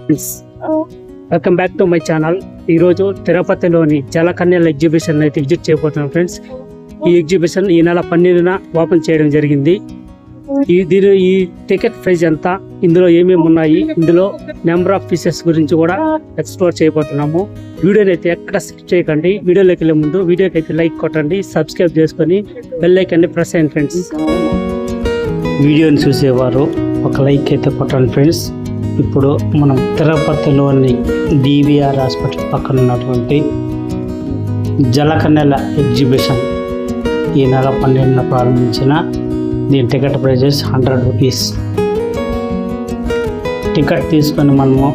Welcome back to my channel. ఈరోజు తిరుపతిలోని జలకన్యల exhibition అయితే విజిట్ చేయబోతున్నాం ఫ్రెండ్స్. ఈ ఎగ్జిబిషన్ ఈ నెల 12న ఓపెన్ చేయడం జరిగింది. ఈ టికెట్ ప్రైస్ ఎంత, ఇందులో ఏమేమి ఉన్నాయి, ఇందులో నెంబర్ ఆఫ్ పీసెస్ గురించి కూడా ఎక్స్ప్లోర్ చేయబోతున్నాము. వీడియోని అయితే ఎక్కడ స్కిప్ చేయకండి. వీడియోలోకి వెళ్ళే ముందు వీడియోకి అయితే లైక్ కొట్టండి, సబ్స్క్రైబ్ చేసుకొని బెల్ ఐకాన్ని ప్రెస్ చేయండి ఫ్రెండ్స్. వీడియోని చూసేవారు ఒక లైక్ అయితే కొట్టండి ఫ్రెండ్స్. ఇప్పుడు మనం తిరుపతిలోని DVR హాస్పిటల్ పక్కన ఉన్నటువంటి జలకన్యల ఎగ్జిబిషన్ ఈ నెల 12న ప్రారంభించిన దీని టికెట్ ప్రైజెస్ 100 రూపీస్. టికెట్ తీసుకొని మనము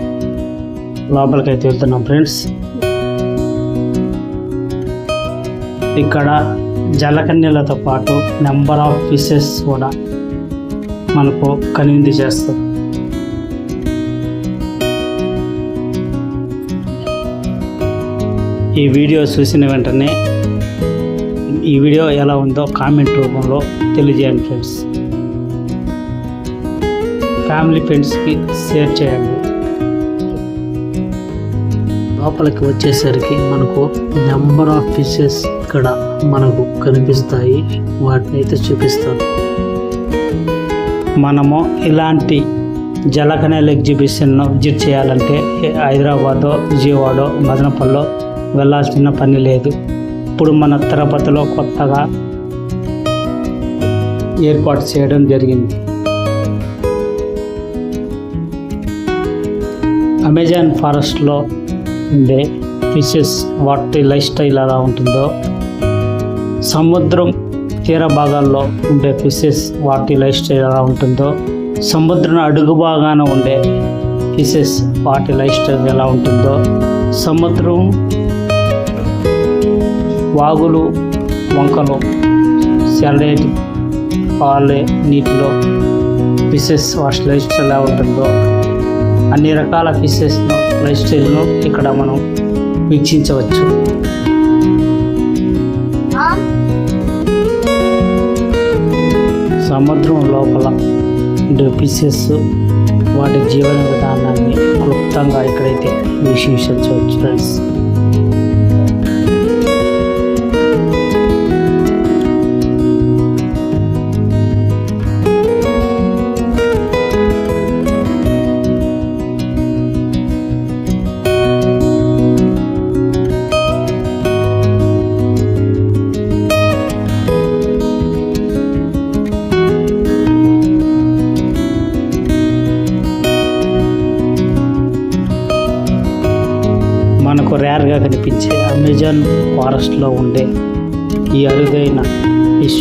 లోపలికి అయితే వెళ్తున్నాం ఫ్రెండ్స్. ఇక్కడ జలకన్యలతో పాటు నెంబర్ ఆఫ్ ఫిషెస్ కూడా మనకు కనువిందు చేస్తుంది. ఈ వీడియో చూసిన వెంటనే ఈ వీడియో ఎలా ఉందో కామెంట్ రూపంలో తెలియజేయండి ఫ్రెండ్స్. ఫ్యామిలీ ఫ్రెండ్స్కి షేర్ చేయండి. లోపలికి వచ్చేసరికి మనకు నెంబర్ ఆఫ్ ఫిషెస్ ఇక్కడ మనకు కనిపిస్తాయి. వాటిని అయితే చూపిస్తాను. మనము ఇలాంటి జలకన్యల ఎగ్జిబిషన్ను విజిట్ చేయాలంటే హైదరాబాదో, విజయవాడో, మదనపల్లిలో వెళ్ళాల్సిన పని లేదు. ఇప్పుడు మన తిరుపతిలో కొత్తగా ఏర్పాటు చేయడం జరిగింది. అమెజాన్ ఫారెస్ట్లో ఉండే ఫిషెస్ వాటి లైఫ్ స్టైల్ ఎలా ఉంటుందో, సముద్రం తీర భాగాల్లో ఉండే ఫిషెస్ వాటి లైఫ్ స్టైల్ ఎలా ఉంటుందో, సముద్రం అడుగు భాగాన ఉండే ఫిషెస్ వాటి లైఫ్ స్టైల్ ఎలా ఉంటుందో, సముద్రం వాగులు, వంకలు, సెలయేటి పాలే నీటిలో ఫిషెస్ వాటి లైఫ్ స్టైల్ ఎలా ఉంటుందో, అన్ని రకాల ఫిషెస్ లైఫ్ స్టైల్ను ఇక్కడ మనం వీక్షించవచ్చు. సముద్రం లోపల ఉండే ఫిషెస్ వాటి జీవన విధానాన్ని క్లుప్తంగా ఇక్కడైతే వీక్షించవచ్చు ఫ్రెండ్స్. మనకు రేర్గా కనిపించే అమెజాన్ ఫారెస్ట్లో ఉండే ఈ అరుదైన ఫిష్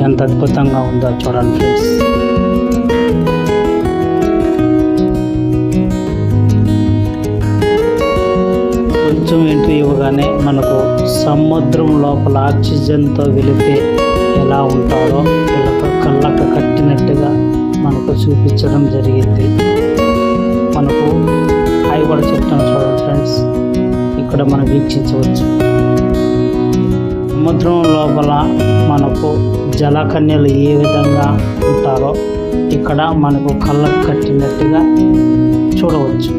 ఎంత అద్భుతంగా ఉందో చూడండి ఫ్రెండ్స్. కొంచెం ఎంట్రీ ఇవ్వగానే మనకు సముద్రం లోపల ఆక్సిజన్తో వెళితే ఎలా ఉంటారో కళ్ళకు కట్టినట్టుగా మనకు చూపించడం జరిగింది. మనకు అవి కూడా చెప్తాను చూడండి ఫ్రెండ్స్. ఇక్కడ మనం వీక్షించవచ్చు. సముద్రం లోపల మనకు జలకన్యలు ఏ విధంగా ఉంటారో ఇక్కడ మనకు కళ్ళకు కట్టినట్టుగా చూడవచ్చు.